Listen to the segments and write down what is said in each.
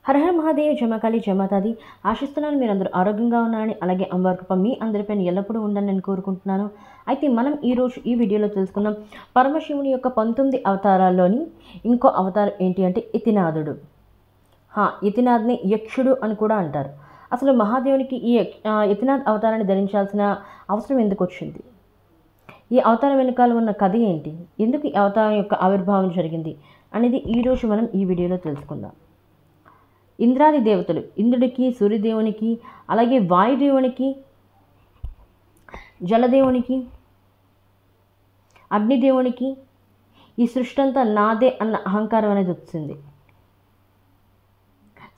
హర హర మహాదేవ్, జమకాళి జమాతాది. ఆశిస్తున్నాను మీరందరూ ఆరోగ్యంగా ఉన్నారని, అలాగే అమ్మవారి కృప మీ అందరిపైన ఎల్లప్పుడూ ఉందని నేను కోరుకుంటున్నాను. అయితే మనం ఈరోజు ఈ వీడియోలో తెలుసుకుందాం పరమశివుని యొక్క 19 అవతారాల్లోని ఇంకో అవతారం ఏంటి అంటే యతినాథుడు. యతినాథ్ని యక్షుడు అని కూడా అంటారు. అసలు మహాదేవునికి ఈ యతినాథ్ అవతారాన్ని ధరించాల్సిన అవసరం ఎందుకు వచ్చింది? ఈ అవతారం వెనుకాల ఉన్న కథ ఏంటి? ఎందుకు ఈ అవతారం యొక్క ఆవిర్భావం జరిగింది అనేది ఈరోజు మనం ఈ వీడియోలో తెలుసుకుందాం. ఇంద్రాది దేవతలు, ఇంద్రుడికి, సూర్యదేవునికి, అలాగే వాయుదేవునికి, జలదేవునికి, అగ్నిదేవునికి ఈ సృష్టి అంతా నాదే అన్న అహంకారం అనేది వచ్చింది.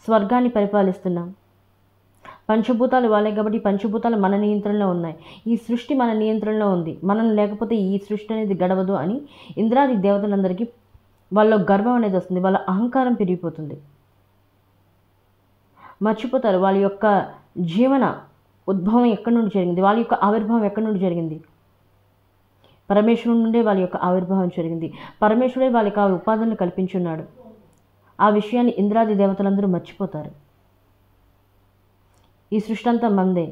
స్వర్గాన్ని పరిపాలిస్తున్నాం, పంచభూతాలు వాళ్ళే కాబట్టి పంచభూతాలు మన నియంత్రణలో ఉన్నాయి. ఈ సృష్టి మన నియంత్రణలో ఉంది, మనం లేకపోతే ఈ సృష్టి అనేది గడవదు అని ఇంద్రాది దేవతలందరికీ వాళ్ళ గర్వం అనేది వస్తుంది, వాళ్ళ అహంకారం పెరిగిపోతుంది. మర్చిపోతారు వాళ్ళ యొక్క జీవన ఉద్భవం ఎక్కడి నుండి జరిగింది, వాళ్ళ యొక్క ఆవిర్భావం ఎక్కడి నుండి జరిగింది. పరమేశ్వరుడి నుండే వాళ్ళ యొక్క ఆవిర్భావం జరిగింది. పరమేశ్వరుడే వాళ్ళకి ఆ ఉపాధులను కల్పించున్నాడు. ఆ విషయాన్ని ఇంద్రాది దేవతలందరూ మర్చిపోతారు. ఈ సృష్టి అంతా మందే,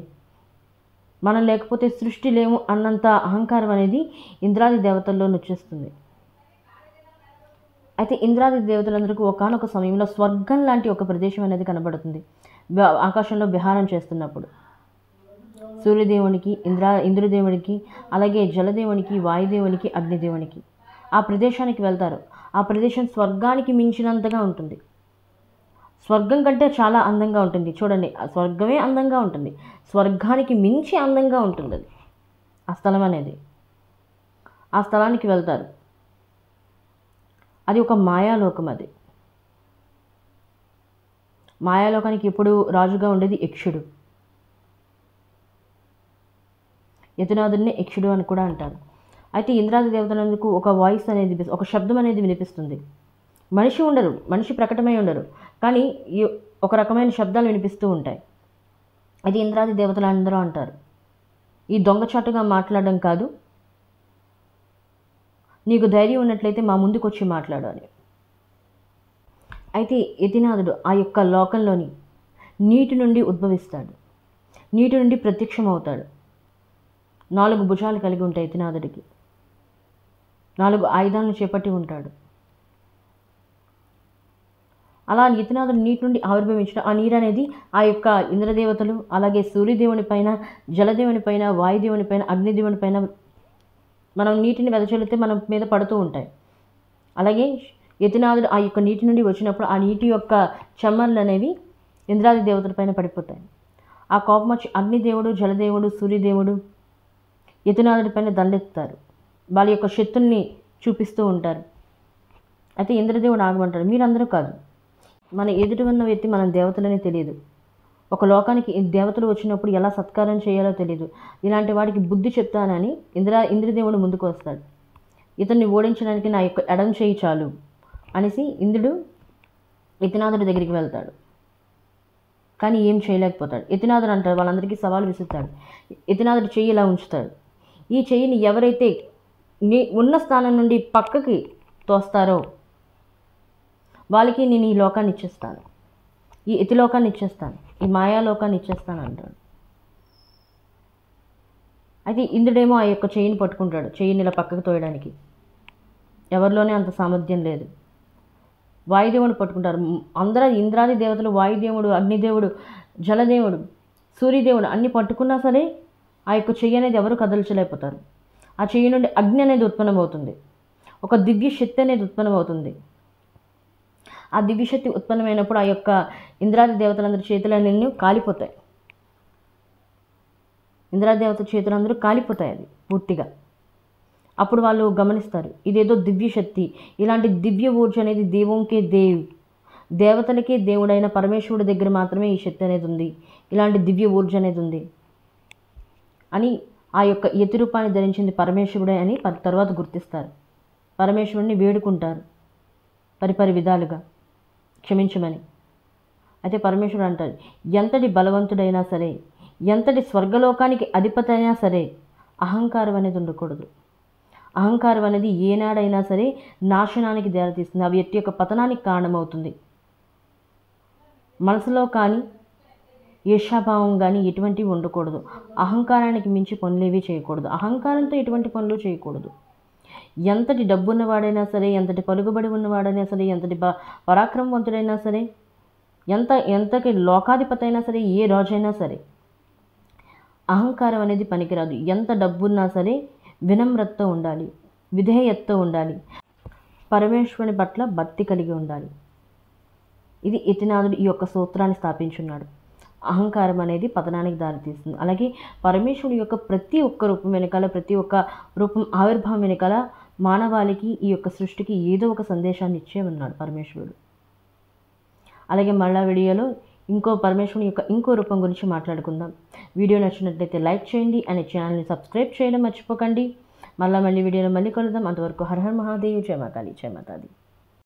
మనం లేకపోతే సృష్టి లేము అన్నంత అహంకారం అనేది ఇంద్రాది దేవతల్లో వచ్చేస్తుంది. అయితే ఇంద్రాది దేవతలందరికీ ఒకానొక సమయంలో స్వర్గం లాంటి ఒక ప్రదేశం అనేది కనబడుతుంది. ఆకాశంలో విహారం చేస్తున్నప్పుడు సూర్యదేవునికి, ఇంద్రదేవునికి, అలాగే జలదేవునికి, వాయుదేవునికి, అగ్నిదేవునికి ఆ ప్రదేశానికి వెళ్తారు. ఆ ప్రదేశం స్వర్గానికి మించినంతగా ఉంటుంది. స్వర్గం కంటే చాలా అందంగా ఉంటుంది. చూడండి, స్వర్గమే అందంగా ఉంటుంది, స్వర్గానికి మించి అందంగా ఉంటుంది అది ఆ స్థలం అనేది. ఆ స్థలానికి వెళ్తారు. అది ఒక మాయాలోకం. అది మాయాలోకానికి ఎప్పుడు రాజుగా ఉండేది యక్షుడు. యతినాథుడిని యక్షుడు అని కూడా అంటారు. అయితే ఇంద్రాది దేవతలందుకు ఒక వాయిస్ అనేది, ఒక శబ్దం అనేది వినిపిస్తుంది. మనిషి ఉండరు, మనిషి ప్రకటమై ఉండరు, కానీ ఒక రకమైన శబ్దాలు వినిపిస్తూ ఉంటాయి. అది ఇంద్రాది దేవతలు అందరూ అంటారు, ఈ దొంగచాటుగా మాట్లాడడం కాదు, నీకు ధైర్యం ఉన్నట్లయితే మా ముందుకు వచ్చి మాట్లాడు అని. అయితే యతినాథుడు ఆ యొక్క లోకంలోని నీటి నుండి ఉద్భవిస్తాడు, నీటి నుండి ప్రత్యక్షం అవుతాడు. 4 భుజాలు కలిగి ఉంటాయి యతినాథుడికి, 4 ఆయుధాలను చేపట్టి ఉంటాడు. అలా యతినాథుడు నీటి నుండి ఆవిర్భవించడం, ఆ నీరు అనేది ఆ యొక్క ఇంద్రదేవతలు, అలాగే సూర్యదేవుని పైన, జలదేవుని పైన, వాయుదేవుని పైన, అగ్నిదేవుని పైన మనం నీటిని వెదజల్లితే మన మీద పడుతూ ఉంటాయి. అలాగే యతినాథుడు ఆ యొక్క నీటి నుండి వచ్చినప్పుడు ఆ నీటి యొక్క చెమ్మర్లు అనేవి ఇంద్రాది దేవతల పైన పడిపోతాయి. ఆ కోపం వచ్చి అగ్నిదేవుడు, జలదేవుడు, సూర్యదేవుడు యతినాథుడి పైన దండెత్తుతారు. వాళ్ళ యొక్క శక్తుల్ని చూపిస్తూ ఉంటారు. అయితే ఇంద్రదేవుడు ఆగమంటాడు, మీరందరూ కాదు, మన ఎదుటి ఉన్న వ్యక్తి మనం దేవతలని తెలియదు, ఒక లోకానికి దేవతలు వచ్చినప్పుడు ఎలా సత్కారం చేయాలో తెలియదు, ఇలాంటి వాడికి బుద్ధి చెప్తానని ఇంద్రదేవుడు ముందుకు వస్తాడు. ఇతన్ని ఓడించడానికి నా యొక్క ఎడం చేయి చాలు అనేసి ఇంద్రుడు యతినాథుడి దగ్గరికి వెళ్తాడు. కానీ ఏం చేయలేకపోతాడు. యతినాథుడు అంటాడు, వాళ్ళందరికీ సవాలు విసురుతాడు. యతినాథుడు చెయ్యి ఇలా ఉంచుతాడు. ఈ చెయ్యిని ఎవరైతే ఉన్న స్థానం నుండి పక్కకి తోస్తారో వాళ్ళకి నేను ఈ లోకాన్ని ఇచ్చేస్తాను, ఈ యతిలోకాన్ని ఇచ్చేస్తాను, ఈ మాయాలోకాన్ని ఇచ్చేస్తాను అంటాడు. అయితే ఇంద్రుడేమో ఆ యొక్క చెయ్యిని పట్టుకుంటాడు, చెయ్యిని ఇలా పక్కకు తోయడానికి. ఎవరిలోనే అంత సామర్థ్యం లేదు. వాయుదేవుడు పట్టుకుంటారు అందరూ, ఇంద్రాది దేవతలు, వాయుదేవుడు, అగ్నిదేవుడు, జలదేవుడు, సూర్యదేవుడు అన్ని పట్టుకున్నా సరే ఆ యొక్క చెయ్యి అనేది ఎవరు కదల్చలేకపోతారు. ఆ చెయ్యి నుండి అగ్ని అనేది ఉత్పన్నమవుతుంది, ఒక దివ్య శక్తి అనేది ఉత్పన్నమవుతుంది. ఆ దివ్యశక్తి ఉత్పన్నమైనప్పుడు ఆ యొక్క ఇంద్రాది దేవతలందరి చేతులన్నీ కాలిపోతాయి. ఇంద్రాది దేవతల చేతులందరూ కాలిపోతాయి అది పూర్తిగా. అప్పుడు వాళ్ళు గమనిస్తారు, ఇదేదో దివ్య శక్తి, ఇలాంటి దివ్య ఊర్జ అనేది దేవంకే దేవతలకే దేవుడైన పరమేశ్వరుడి దగ్గర మాత్రమే ఈ శక్తి అనేది ఉంది, ఇలాంటి దివ్య ఊర్జ అనేది ఉంది అని ఆ యొక్క యతి రూపాన్ని ధరించింది పరమేశ్వరుడే అని తర్వాత గుర్తిస్తారు. పరమేశ్వరుడిని వేడుకుంటారు పరిపరి విధాలుగా క్షమించమని. అయితే పరమేశ్వరుడు అంటాడు, ఎంతటి బలవంతుడైనా సరే, ఎంతటి స్వర్గలోకానికి అధిపతి అయినా సరే అహంకారం అనేది ఉండకూడదు. అహంకారం అనేది ఏనాడైనా సరే నాశనానికి దారితీస్తుంది, ఆ వ్యక్తి యొక్క పతనానికి కారణమవుతుంది. మనసులో కానీ ఈర్ష్యాభావం కానీ ఎటువంటివి ఉండకూడదు. అహంకారానికి మించి పనులేవి చేయకూడదు. అహంకారంతో ఎటువంటి పనులు చేయకూడదు. ఎంతటి డబ్బున్నవాడైనా సరే, ఎంతటి పలుకుబడి ఉన్నవాడైనా సరే, ఎంతటి పరాక్రమవంతుడైనా సరే, ఎంతటి లోకాధిపతి అయినా సరే, ఏ రాజైనా సరే అహంకారం అనేది పనికిరాదు. ఎంత డబ్బున్నా సరే వినమ్రతతో ఉండాలి, విధేయతతో ఉండాలి, పరమేశ్వరుని పట్ల భక్తి కలిగి ఉండాలి. ఇది యతినాథుడు ఈ యొక్క సూత్రాన్ని స్థాపించున్నాడు. అహంకారం అనేది పతనానికి దారితీస్తుంది. అలాగే పరమేశ్వరుడు యొక్క ప్రతి ఒక్క రూపం వెనకాల, ప్రతి ఒక్క రూపం ఆవిర్భావం వెనకాల మానవాళికి, ఈ యొక్క సృష్టికి ఏదో ఒక సందేశాన్ని ఇచ్చే ఉన్నాడు పరమేశ్వరుడు. అలాగే మళ్ళా వీడియోలో పరమేశ్వరుని యొక్క ఇంకో రూపం గురించి మాట్లాడుకుందాం. వీడియో నచ్చినట్లయితే లైక్ చేయండి, అనే ఛానల్ని సబ్స్క్రైబ్ చేయడం మర్చిపోకండి. మళ్ళీ వీడియోలో మళ్ళీ కలుద్దాం. అంతవరకు హర హర మహాదేవ్, జయ మాతాది, జయ మాతాది.